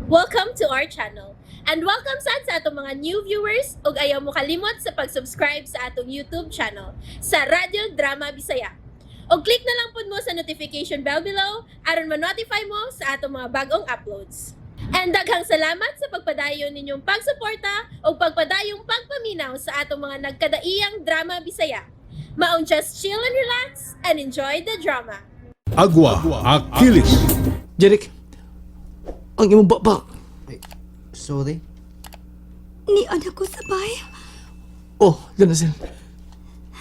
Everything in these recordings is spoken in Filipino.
Welcome to our channel. And welcome sa atong mga new viewers ug ayaw mo kalimot sa pag-subscribe sa atong YouTube channel sa Radio Drama Bisaya. O click na lang pud mo sa notification bell below aron ma-notify mo sa atong mga bagong uploads. And daghang salamat sa pagpadayon ninyong pagsuporta o pagpadayong pagpaminaw sa atong mga nagkadaiyang Drama Bisaya. Maong just chill and relax and enjoy the drama. Agwa Akilis. Jeric, ang imong baba. Sorry. Ni anak ko sa bay. Oh, Lanazel.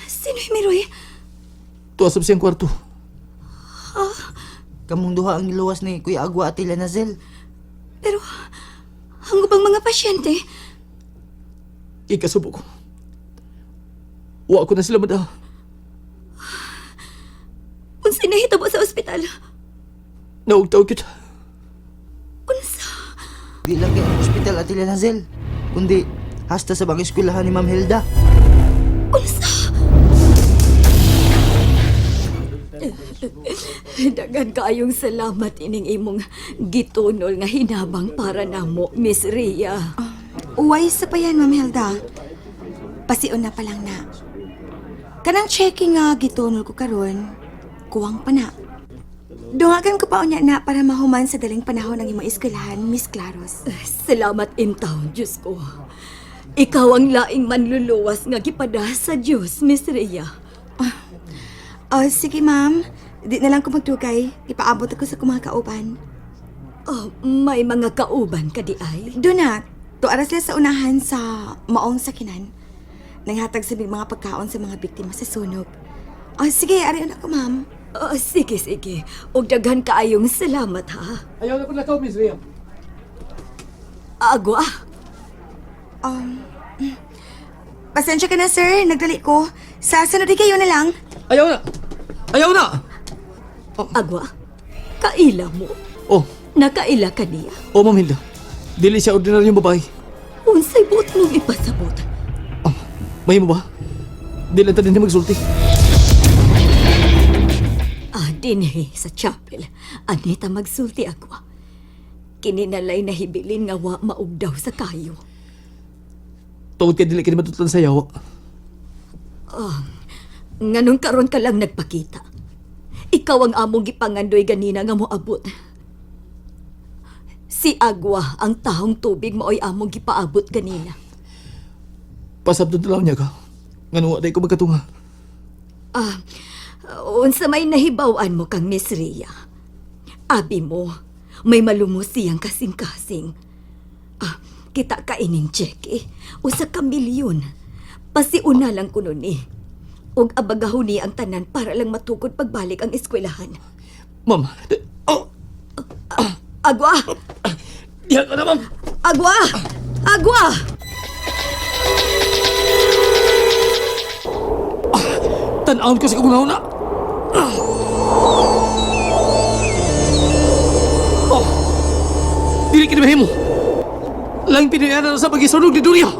Sino'y Miroy? Tuwasap siyang kwarto. Kamong duha ang niluwas ni Kuya Agwa at Lanazel. Pero, ang ubang mga pasyente, Ikasubo ko. Wa ko na sila mada. unsay nahitabo sa ospital. Naugtaw kita. Unsa? Di lang kay hospital at Lanazel, kundi hasta sa bang eskwelahan ni Ma'am Hilda. Unsa? Dagan kaayong salamat ining imong gitunol nga hinabang para namo, Miss Rhea. Uway sa pa yan, Ma'am Hilda. Pasiun na pa lang na. Kanang checking nga gitunol ko karon, kuwang pa na. Dungagan ko pa unya na para mahuman sa daling panahon ng imong eskwelahan, Miss Claros. Salamat intaw, Diyos ko. Ikaw ang laing manluluwas nga gipada sa Diyos, Miss Rhea. Sige, Ma'am. Di na lang ko magtugay. Ipaabot ako sa kumang kauban. Oh, may mga kauban ka di ay? Doon na, tuara sila sa unahan sa maong sakinan. Nanghatag sa mga pagkaon sa mga biktima sa sunog. Sige, ariyan ako, Ma'am. Sige, sige. Og daghan kaayong salamat, ha? Ayaw na ko na Miss Rhea. Agwa. Pasensya ka na, sir. Nagdali ko. Sa sunod kayo na lang. Ayaw na! Ayaw na! Agwa. Kaila mo. Oh, Nakaila ka niya. Ma'am Hilda. Dili siya ordinaryong babae. Unsay buot mong ipasabot? Mahimo ba? Dili lang tanin magsulti. Dinhi sa chapel. Anita magsulti agwa. Kininalay na hibilin nga wa maugdaw sa kayo. Tungod kay dili kini matutlan sa yawa. Nganong karon ka lang nagpakita. Ikaw ang among gipangandoy ganina nga moabot. Si Agwa ang tahong tubig maoy among gipaabot ganina. Pasabdod na lang niya ka. Ngano wa day ko magkatunga. Unsa may nahibaw-an mo kang Miss Rhea? Abi mo, may malumos siyang kasing-kasing. Kita ka ining cheque. Usa ka milyon. Pasiuna lang kuno ni. Og abagahon ni ang tanan para lang matukod pagbalik ang eskwelahan. Ma'am. Agwa! Diyan ka na, ma'am. Agwa! Agwa! Tan-aon ko sa kumunahon na. Dili kini mahimo. Lang pinayana na sa pagisunog ni Duria.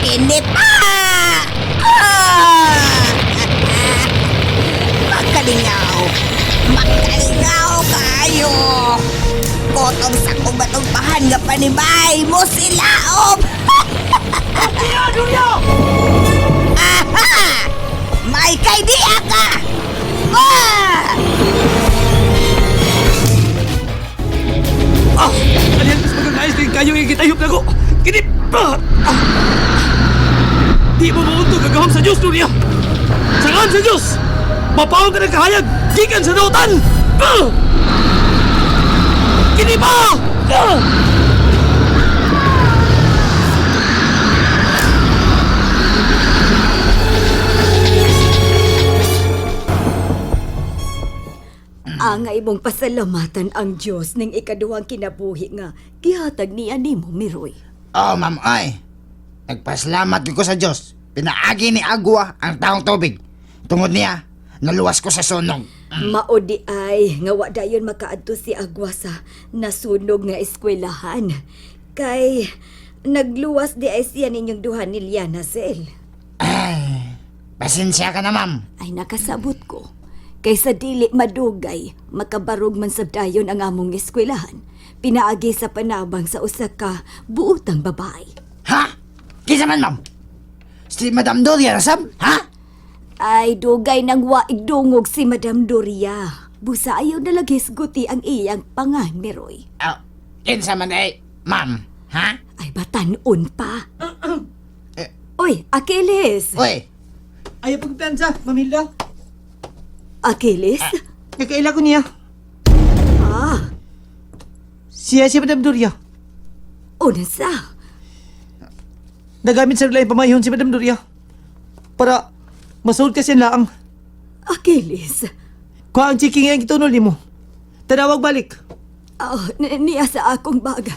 Init pa! Makalingaw! Makalingaw kayo! Kotong sa kumatungpahan nga panibay mo sila, Aha! May kaidiya ka! Alihan mas magkakais din kayo yung kitayop na ko. Kinip! Di mo mauntog kagaham sa Diyos, Duria! Sangan sa Diyos! Mapawag ka ng kahayag! Gikan sa dautan! Kinipa! Angay mong pasalamatan ang Diyos ning ikaduhang kinabuhi nga gihatag niya nimo, Miroy. Ma'am, ay. Nagpasalamat ko sa Diyos. Pinaagi ni Agwa ang taong tubig. Tungod niya, naluwas ko sa sunog. Maodi ay nga wa dayon makaadto si Agwa sa nasunog nga eskwelahan. Kay nagluwas di ay siya ninyong duha ni Liana Sel. Ay, Pasensya ka na, ma'am. Ay nakasabot ko. Kaysa dili madugay, makabarog man sa dayon ang among eskwelahan. Pinaagi sa panabang sa usa ka buotang babae. Ha? Kisa man, ma'am? Si Madam Doria rasab? Ha? Ay dugay nang waig dungog si Madam Doria. Busa ayaw nalagis guti ang iyang panganiroy. Oh, kinsa man ay, ma'am? Ha? Ay batanon pa. Oy, Achilles! Uy, Ayaw pagpiansa, Ma'am Hilda. Achilles? Kakaila ko niya. Ah, Siya si Madam Doria. una sa? Nagamit sa lalay pamayhon si Madam Doria. Para masold ka siya laang. Achilles? Kuha ang chiking ang itunol ni mo. Tanawag balik. Oh, niya sa akong baga.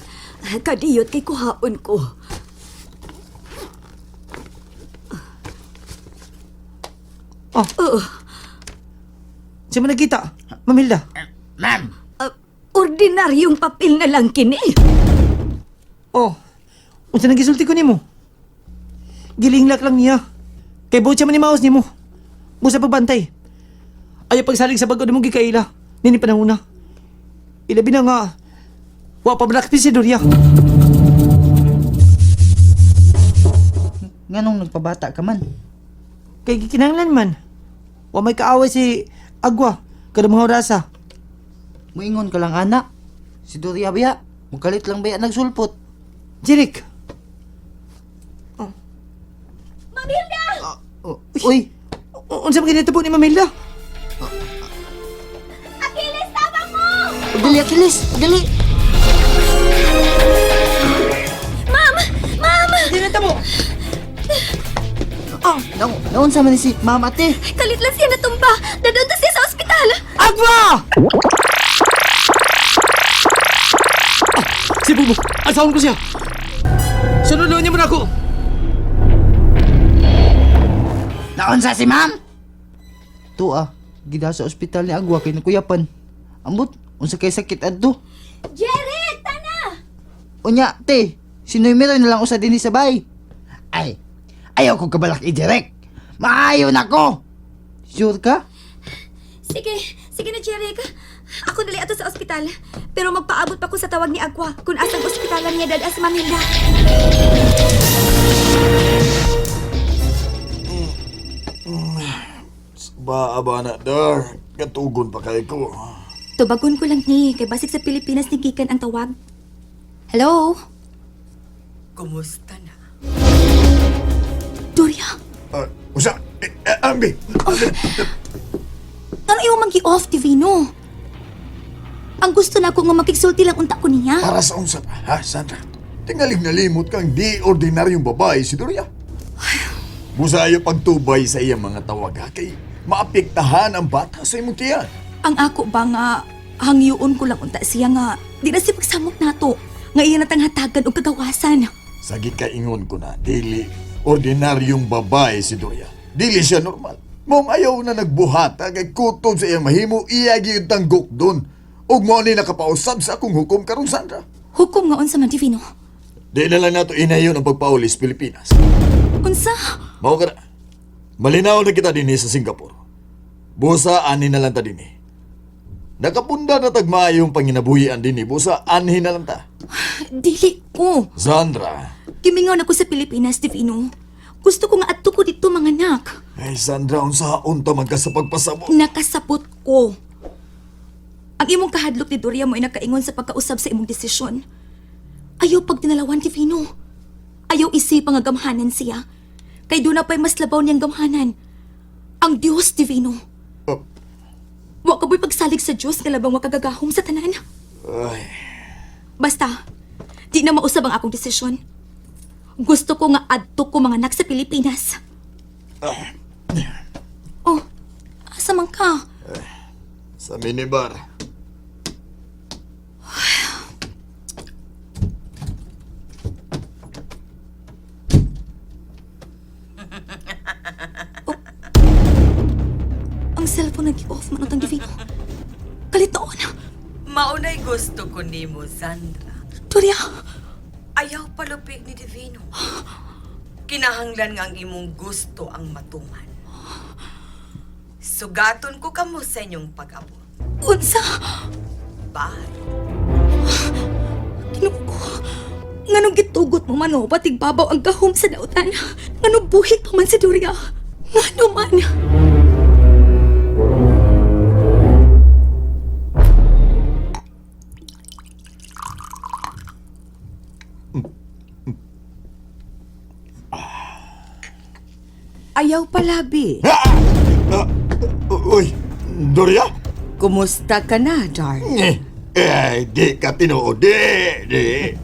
Kadiyot kay kuhaon ko. Oh, Oh, siya mo nakita. Ma'am Hilda. ma'am. ordinaryong papel na lang kini. Oh, unsa nang gisulti ko nimo? Gilinglak lang niya. Kay butya man ni maos nimo. Busa pagbantay. Ayaw pagsalig sa bago nimong gikaila. Nini panahuna. Ilabi na nga. Wa pa balakpi si Doria. Nganong nagpabata ka man? Kay gikinanglan man. Wa may kaaway si Agwa. Kada mga orasa. Muingon ka lang, anak. Si Doria baya. Mukalit lang baya nagsulpot. Jirik. Mamilda! Uy! Unsa man ginito po ni Mamilda? Achilles, tama mo! Dali, Achilles! Dali! Ma'am! Ma'am! Ginita mo! Oh, naunsa man ni si Ma'am Ate? Kalit lang siya natumba. Dadun to siya sa ospital. Agwa! Si Bubo, asawon ko siya. Sunod niyo mo na ako! Naunsa si ma'am? Tuwa, gida sa ospital ni Agwa kay nakuyapan. Ambot, unsa kay sakit adto? Jerry! Tana! Unya, te, sinoy meron na lang usa dinhi sa bay. Ay, ayaw ko kabalak i-direct. Maayo na ko. Sure ka? Sige na, Jerry. Ako dali ato sa ospital. Pero magpaabot pa ko sa tawag ni Agwa kung asang ospitalan niya dada si Ma'am Hilda. Aba na dar, katugon pa kay ko. Tubagon ko lang ni, kay basik sa Pilipinas ni Gikan ang tawag. Hello? Kumusta na? Doria, Usa, ambi. ano yung magi-off, Divino? Ang gusto na ko nga makigsulti lang unta ko niya. Para sa unsa pa, ha, Sandra? Tingaling nalimot kang di ordinaryong babae si Doria. Busayo pagtubay sa iyang mga tawag, ha, kay maapektahan ang bata sa imong tiyan. Ang ako ba nga, hangyoon ko lang unta siya nga, di na siya pagsamok nato, nga iya natang hatagan o kagawasan. Sagit ka ingon ko na, dili ordinaryong babae si Doria. Dili siya normal. Mong ayaw na nagbuhata kay kutob sa iyang mahimo, iya gyud tanggok doon. Ug mo ni nakapausab sa akong hukom karon, Sandra. Hukom nga unsa man, Divino. Di na lang nato inayon ang pagpaulis Pilipinas. Unsa? Mao ka na. Malinaw na kita dinhi sa Singapore. Busa ani na lang ta dinhi. Nakapunda na tagmaayong panginabuhian dinhi. Busa anhi na lang ta. Dili ko. Sandra. Kimingaw na ko sa Pilipinas, Divino. Gusto ko nga adto ko dito, mga anak. Ay, Sandra, unsa unta man ka sa pagpasabot. Nakasapot ko. Ang imong kahadlok ni Doria mo ay nakaingon sa pagkausab sa imong desisyon. Ayaw pag tinalawan, Divino. Ayaw isipang nga gamhanan siya. Kay doon na pa'y mas labaw niyang gamhanan. Ang Diyos, Divino. Oh, Wa ka ba'y pagsalig sa Diyos nga labang makagagahom sa tanan. ay, Basta, di na mausab ang akong desisyon. Gusto ko nga adto ko mga anak sa Pilipinas. Oh, asa man ka? sa minibar. Ang cellphone nag-off man ang Divino. Kalitaon. Maunay gusto ko nimo, Sandra. Doria, Ayaw palupig ni Divino. Kinahanglan nga ang imong gusto ang matuman. Sugaton ko kamo sa inyong pag-abot. Unsa? Bye. Tinuod ko. Nganong gitugot mo man o, patig babaw ang gahom sa nautan. Nganong buhik pa man si Doria. Ngano man. Ayaw palabi. Uy, Doria? Kumusta ka na, darling? Di ka tinuod, di.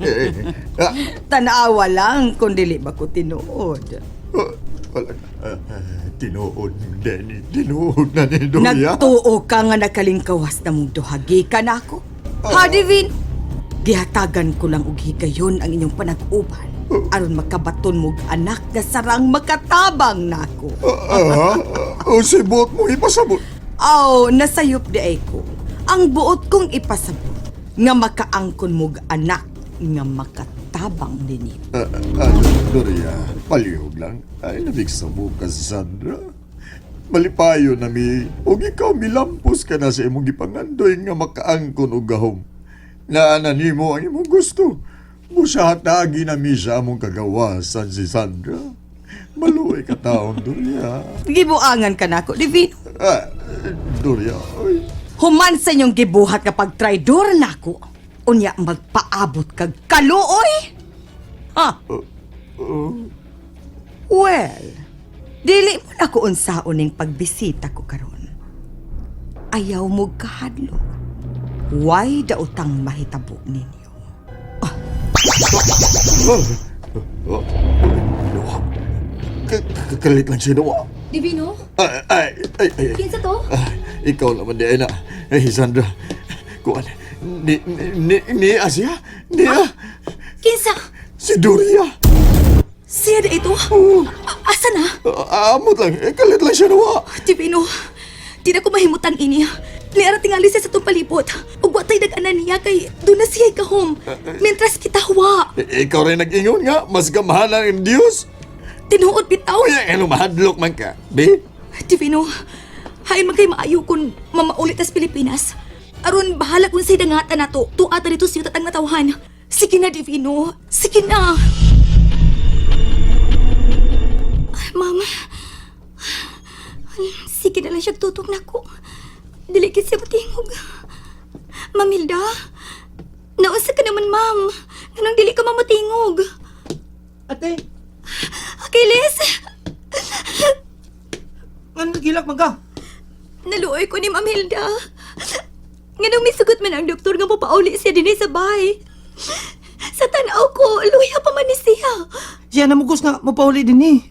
Tanawa lang kung dili ba ko tinuod. Wala tinuod, Denny. Tinuod na ni Doria. Nagtuo ka nga nakalingkawas na mong duhagi ka na ako. Ha, Divin? Gihatagan ko lang og higayon ang inyong panag-uban aron makabaton mong anak na sarang makatabang nako. O si buot mo ipasabot. Aw, nasayop di ay ko. Ang buot kong ipasabot nga makaangkon mong anak nga makatabang ninyo. Doria, palihog lang. Ay, nabigsa mo ka, Sandra. Malipayo na mi. Og ikaw milampos ka na sa imong gipangandoy nga makaangkon og gahom. Naana nimo ang imong gusto. Musahat na agi na mi sa among kagawasan si Sandra. Maluoy ka taon, Doria. Gibuangan ka nako, Divino. Doria, ay. Human sa inyong gibuhat kapag traidor nako. Unya magpaabot kag kaluoy? Ha? Well, dili mo na ko unsaon ning pagbisita ko karon. Ayaw mo kahadlo. Why daotang mahitabo ninyo? Noah. Kakalit lang siya, Noah. Divino? Ay. Kinsa to? Ikaw naman di ay na. Ay, Sandra. Kuan. Ni Asia? Niya? Kinsa? Si Doria. Siya na ito? Asa na? Amot lang. Kalit lang siya, Noah. Divino, di na ko mahimutang ini. Niara tingali siya sa itong palibot. Ug watay nag-anan niya kay doon na siya kahom. Mientras kita huwa. Ikaw rin nag-ingon nga. Mas gamahan ang Diyos. Tinuod bitaw. Ay, ano, mahadlok man ka. Di? Divino, hain man kay maayo kung mamaulit as Pilipinas. Aron bahala kung siya dangata na to. Tuata dito siya tatang natawhan. Sige na, Divino. Sige na. Ay, Mama. Sige na lang siya tutok na ko. Dilikit siya matingog. Mamilda, nausa ka naman, Ma'am. Anong dili ka mamatingog? Ate, Achilles! ano nagilak man ka? Naluoy ko ni Mamilda. Nganong misugot man ang doktor nga mapauli siya din sa bahay. Sa tanaw ko, luya pa man ni siya. Siya namugos nga, mapauli din eh.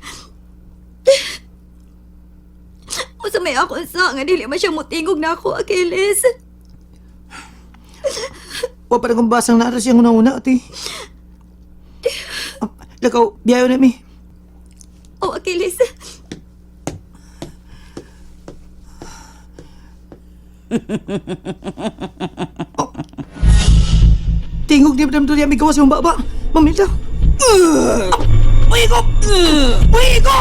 O sa may ako sa nga dili man siya mutingog na ako, Achilles. Wa pa nang basang naras siyang una-una, ate. Lakaw, biyayo na mi. O, Achilles. Tingog di ba naman may gawas yung baba? Mamilda. Uy ko! Uy ko!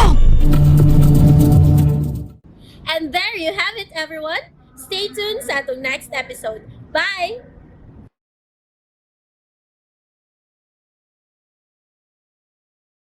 And there you have it, everyone. Stay tuned sa atong next episode. Bye!